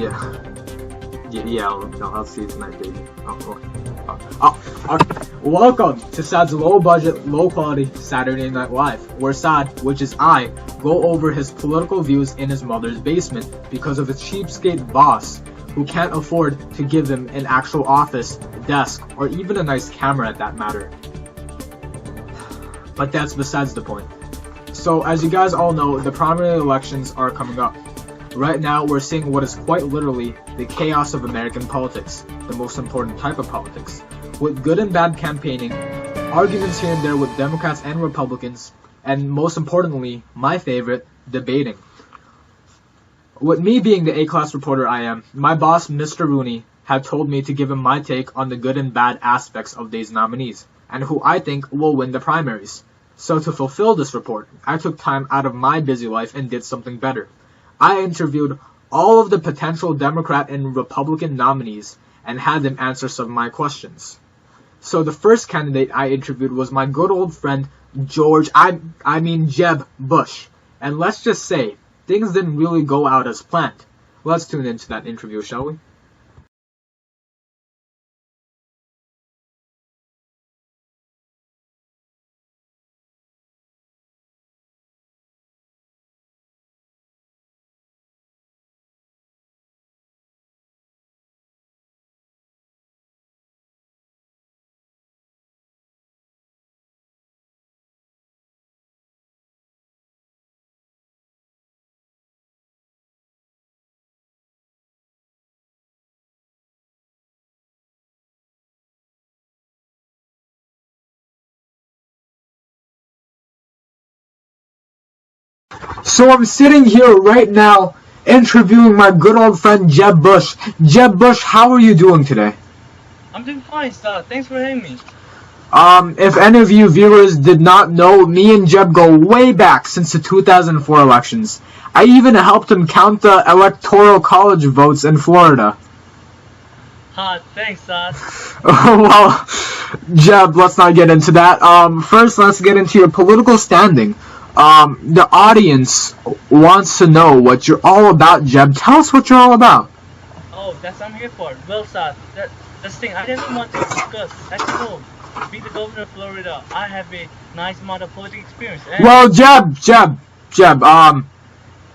Yeah, I'll see you tonight, baby. Welcome to Sad's low-budget, low-quality Saturday Night Live, where Sad, which is I, go over his political views in his mother's basement because of a cheapskate boss who can't afford to give him an actual office, desk, or even a nice camera at that matter. But that's besides the point. So, as you guys all know, the primary elections are coming up. Right now, we're seeing what is quite literally the chaos of American politics, the most important type of politics, with good and bad campaigning, arguments here and there with Democrats and Republicans, and most importantly, my favorite, debating. With me being the A-class reporter I am, my boss, Mr. Rooney, had told me to give him my take on the good and bad aspects of these nominees, and who I think will win the primaries. So to fulfill this report, I took time out of my busy life and did something better. I interviewed all of the potential Democrat and Republican nominees and had them answer some of my questions. So the first candidate I interviewed was my good old friend Jeb Bush. And let's just say, things didn't really go out as planned. Let's tune into that interview, shall we? So I'm sitting here right now interviewing my good old friend Jeb Bush. Jeb Bush, how are you doing today? I'm doing fine, sir. Thanks for having me. If any of you viewers did not know, me and Jeb go way back since the 2004 elections. I even helped him count the electoral college votes in Florida. Thanks, sir. Well, Jeb, let's not get into that. First, let's get into your political standing. The audience wants to know what you're all about, Jeb. Tell us what you're all about. Oh, that's what I'm here for. Well, sir, that's the thing I didn't want to discuss. As you know, being the governor of Florida, I have a nice amount of political experience. Well, Jeb,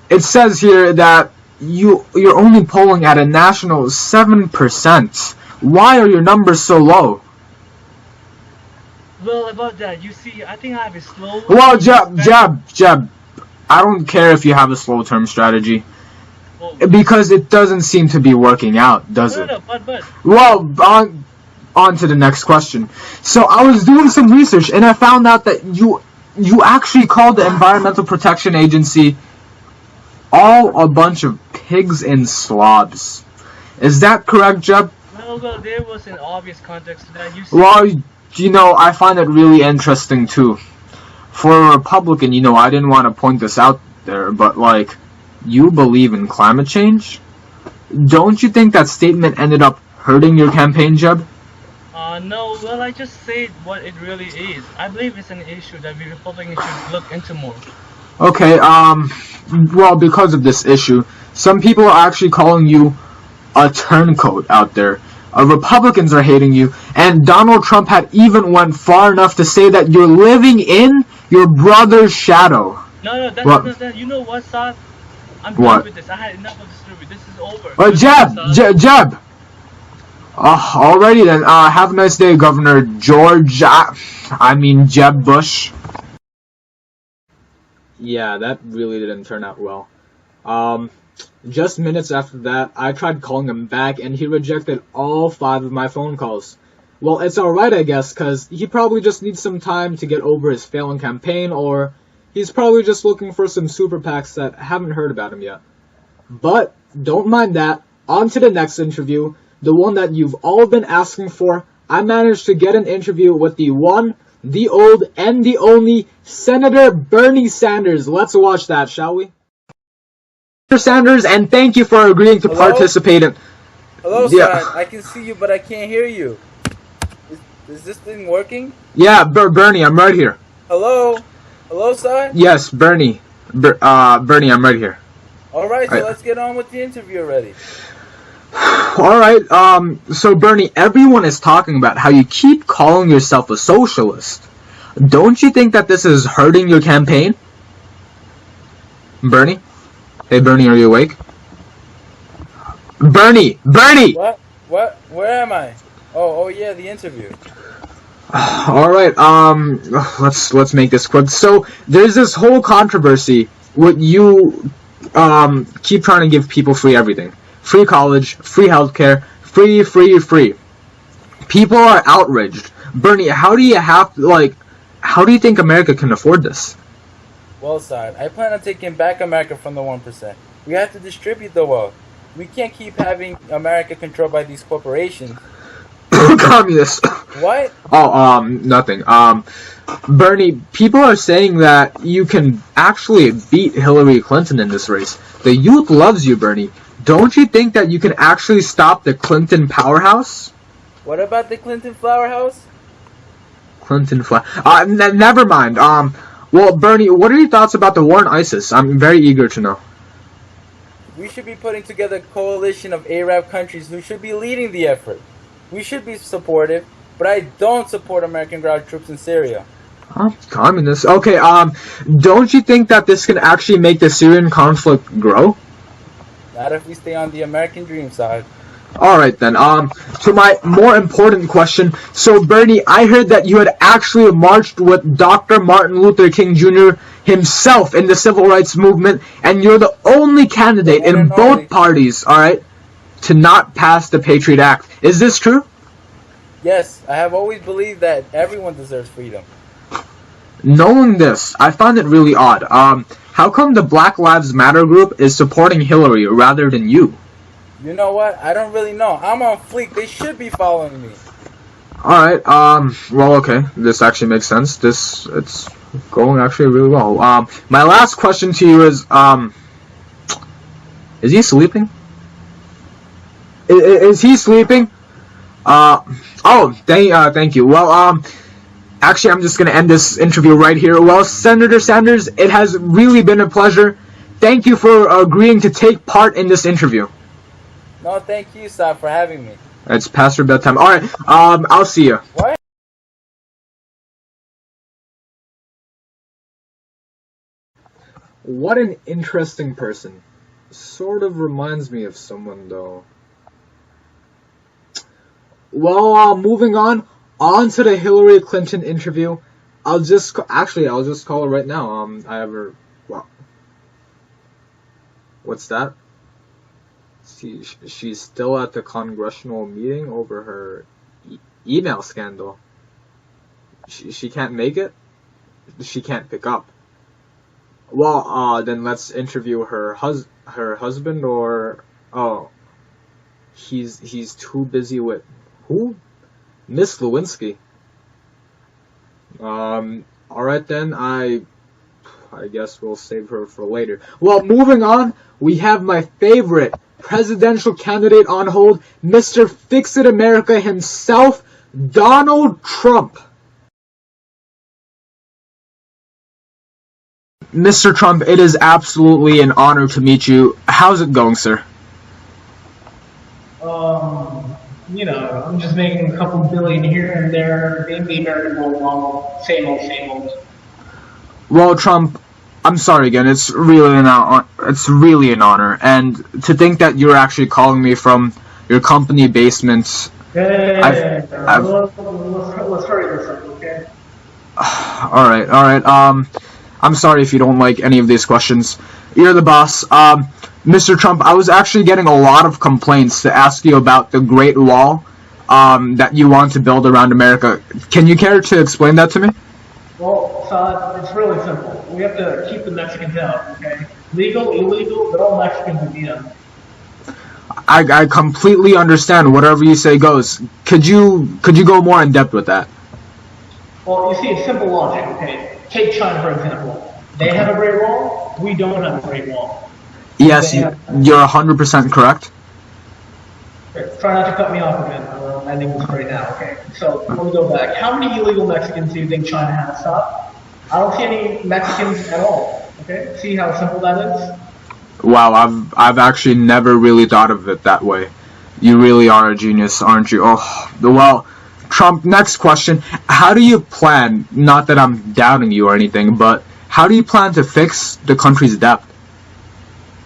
it says here that you're only polling at a national 7%. Why are your numbers so low? Well, about that, you see, I think I have a slow... Well, Jeb, I don't care if you have a slow-term strategy. Well, because it doesn't seem to be working out, does it? No, but... Well, on to the next question. So I was doing some research, and I found out that you actually called the Environmental Protection Agency all a bunch of pigs and slobs. Is that correct, Jeb? Well, there was an obvious context to that. You see... Well, I find it really interesting, too. For a Republican, I didn't want to point this out there, but, you believe in climate change? Don't you think that statement ended up hurting your campaign, Jeb? No, well, I just said what it really is. I believe it's an issue that we Republicans should look into more. Okay, well, because of this issue, some people are actually calling you a turncoat out there. Republicans are hating you, and Donald Trump had even went far enough to say that you're living in your brother's shadow. No, that's not. You know what, sir? I'm done with this. I had enough of this story. This is over. Jeb! Alrighty then. Have a nice day, Governor Jeb Bush. Yeah, that really didn't turn out well. Just minutes after that, I tried calling him back, and he rejected all 5 of my phone calls. Well, it's alright, I guess, because he probably just needs some time to get over his failing campaign, or he's probably just looking for some super PACs that haven't heard about him yet. But, don't mind that. On to the next interview, the one that you've all been asking for. I managed to get an interview with the one, the old, and the only Senator Bernie Sanders. Let's watch that, shall we? Mr. Sanders, and thank you for agreeing to participate in... Hello, son. I can see you, but I can't hear you. Is this thing working? Yeah, Bernie, I'm right here. Hello? Hello, son? Yes, Bernie. Bernie, I'm right here. Alright, so let's get on with the interview already. Alright, so Bernie, everyone is talking about how you keep calling yourself a socialist. Don't you think that this is hurting your campaign? Bernie? Hey, Bernie, are you awake? Bernie! Bernie! What? What? Where am I? Oh yeah, the interview. Alright, let's make this quick. So, there's this whole controversy. What you, keep trying to give people free everything. Free college, free healthcare, free. People are outraged. Bernie, how do you think America can afford this? Well, side, I plan on taking back America from the 1%. We have to distribute the wealth. We can't keep having America controlled by these corporations. Communist. What? Oh, nothing. Bernie, people are saying that you can actually beat Hillary Clinton in this race. The youth loves you, Bernie. Don't you think that you can actually stop the Clinton powerhouse? What about the Clinton flower house? Never mind. Well, Bernie, what are your thoughts about the war on ISIS? I'm very eager to know. We should be putting together a coalition of Arab countries who should be leading the effort. We should be supportive, but I don't support American ground troops in Syria. Communist. Okay, don't you think that this can actually make the Syrian conflict grow? Not if we stay on the American dream side. Alright then, to my more important question. So, Bernie, I heard that you had actually marched with Dr. Martin Luther King Jr. himself in the civil rights movement, and you're the only candidate in both parties, alright, to not pass the Patriot Act. Is this true? Yes, I have always believed that everyone deserves freedom. Knowing this, I find it really odd. How come the Black Lives Matter group is supporting Hillary rather than you? You know what? I don't really know. I'm on fleek. They should be following me. Alright, well, okay. This actually makes sense. It's going actually really well. My last question to you is he sleeping? Is he sleeping? Thank you. Well, actually, I'm just gonna end this interview right here. Well, Senator Sanders, it has really been a pleasure. Thank you for agreeing to take part in this interview. No, thank you, Saab, for having me. It's past your bedtime. Alright, I'll see you. What? What an interesting person. Sort of reminds me of someone, though. Well, moving on to the Hillary Clinton interview. I'll just call her right now. I have her. Well, what's that? She's still at the congressional meeting over her email scandal. She can't make it. She can't pick up. Well, then let's interview her husband, or he's too busy with who? Miss Lewinsky. Alright then, I guess we'll save her for later. Well, moving on, we have my favorite presidential candidate on hold, Mr. Fix-It America himself, Donald Trump. Mr. Trump, it is absolutely an honor to meet you. How's it going, sir? I'm just making a couple billion here and there, being the American role model, same old. Well, Trump, I'm sorry again. It's really an honor, and to think that you're actually calling me from your company basement. Let's hurry this up, okay? All right. I'm sorry if you don't like any of these questions. You're the boss. Mr. Trump, I was actually getting a lot of complaints to ask you about the Great Wall that you want to build around America. Can you care to explain that to me? Well, Saad, it's really simple. We have to keep the Mexicans out, okay? Legal, illegal, they're all Mexicans in Vienna. I completely understand. Whatever you say goes. Could you go more in depth with that? Well, you see, it's simple logic, okay? Take China, for example. They have a Great Wall, we don't have a Great Wall. Yes, you're 100% correct. Try not to cut me off again. I'm ending this right now, okay? So, let me go back. How many illegal Mexicans do you think China has? Stop. I don't see any Mexicans at all, okay? See how simple that is? Wow, I've actually never really thought of it that way. You really are a genius, aren't you? Oh, well, Trump, next question. How do you plan, not that I'm doubting you or anything, but how do you plan to fix the country's debt?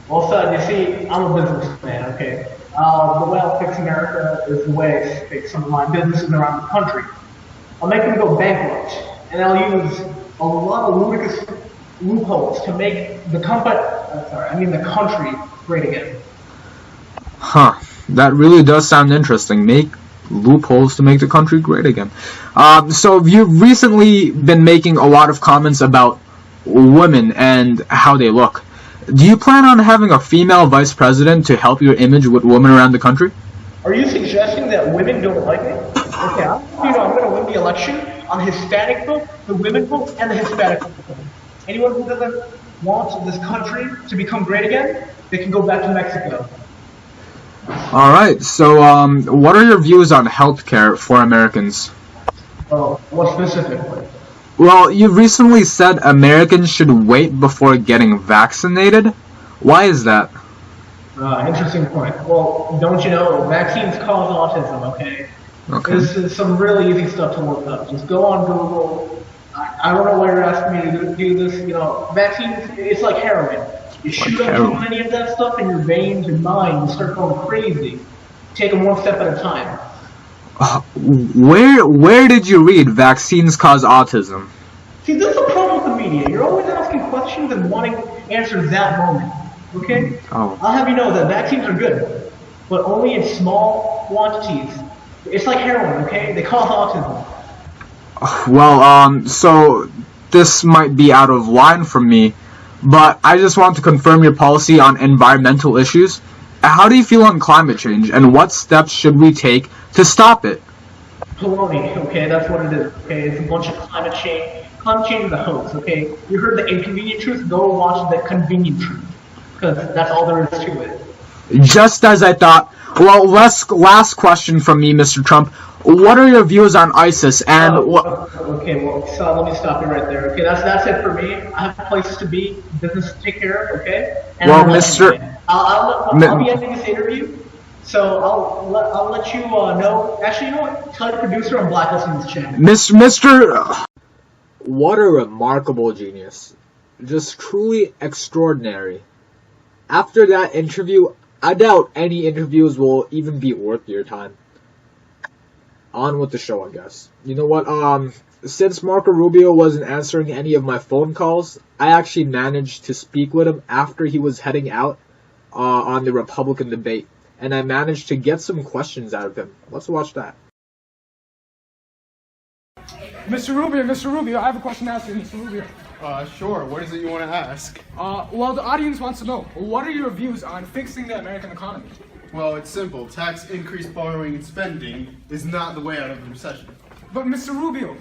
Well, son, you see, I'm a businessman, okay? The way I'll fix America is the way I fix some of my businesses around the country. I'll make them go bankrupt, and I'll use a lot of ludicrous loopholes to make the the country great again. Huh. That really does sound interesting. Make loopholes to make the country great again. So you've recently been making a lot of comments about women and how they look. Do you plan on having a female vice president to help your image with women around the country? Are you suggesting that women don't like me? Okay, I'm going to win the election on the Hispanic vote, the women vote, and the Hispanic vote. Anyone who doesn't want this country to become great again, they can go back to Mexico. Alright, so what are your views on healthcare for Americans? Oh, what specifically? Well, you recently said Americans should wait before getting vaccinated. Why is that? Interesting point. Well, don't you know, vaccines cause autism, okay? Okay. This is some really easy stuff to look up. Just go on Google. I don't know why you're asking me to do this. You know, vaccines, it's like heroin. You shoot up too many of that stuff in your veins and mind, you start going crazy. Take them one step at a time. Where did you read vaccines cause autism? See, this is the problem with the media. You're always asking questions and wanting answers that moment. Okay? Oh. I'll have you know that vaccines are good, but only in small quantities. It's like heroin, okay? They cause autism. Well, so this might be out of line from me, but I just want to confirm your policy on environmental issues. How do you feel on climate change, and what steps should we take to stop it? Baloney, okay? That's what it is, okay? It's a bunch of climate change. Climate change is a hoax, okay? You heard the inconvenient truth? Go watch the convenient truth, because that's all there is to it. Just as I thought. Well, last question from me, Mr. Trump. What are your views on ISIS and what? Okay, well, so let me stop you right there. Okay, that's it for me. I have places to be, business to take care of. Okay. And well, I'll be ending this interview, so I'll let you know. Actually, you know what? Tell your producer I'm blacklisting this channel. Mr. What a remarkable genius! Just truly extraordinary. After that interview, I doubt any interviews will even be worth your time. On with the show, I guess. You know what, since Marco Rubio wasn't answering any of my phone calls, I actually managed to speak with him after he was heading out on the Republican debate, and I managed to get some questions out of him. Let's watch that. Mr. Rubio, I have a question to ask you, Mr. Rubio. Sure. What is it you want to ask? Well, the audience wants to know, what are your views on fixing the American economy? Well, it's simple. Tax, increase, borrowing, and spending is not the way out of the recession. But Mr. Rubio,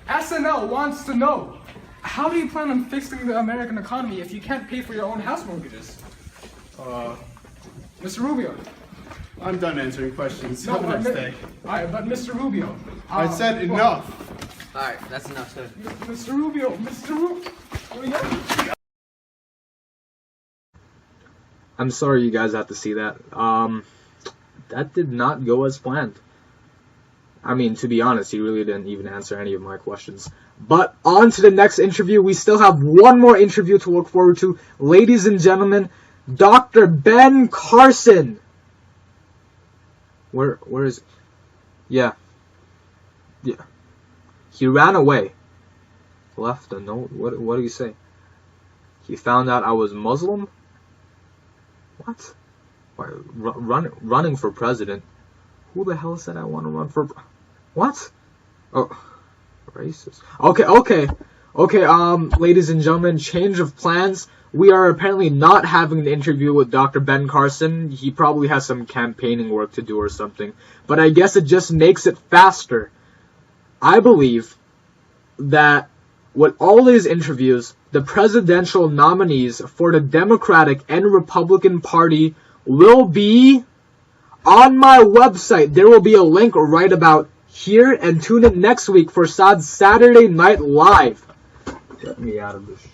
SNL wants to know, how do you plan on fixing the American economy if you can't pay for your own house mortgages? Mr. Rubio. I'm done answering questions. Have a nice day. Alright, but Mr. Rubio. I said enough. Alright, that's enough, sir. Mr. Rubio. I'm sorry you guys had to see that. That did not go as planned. I mean, to be honest, he really didn't even answer any of my questions. But on to the next interview. We still have one more interview to look forward to. Ladies and gentlemen, Dr. Ben Carson. Where is it? Yeah. He ran away. Left a note. What do you say? He found out I was Muslim? What? Why, running for president? Who the hell said I want to run for... What? Oh, racist. Okay, ladies and gentlemen, change of plans. We are apparently not having an interview with Dr. Ben Carson. He probably has some campaigning work to do or something. But I guess it just makes it faster. I believe that with all these interviews, the presidential nominees for the Democratic and Republican Party will be on my website. There will be a link right about here, and tune in next week for Saad's Saturday Night Live. Get me out of this.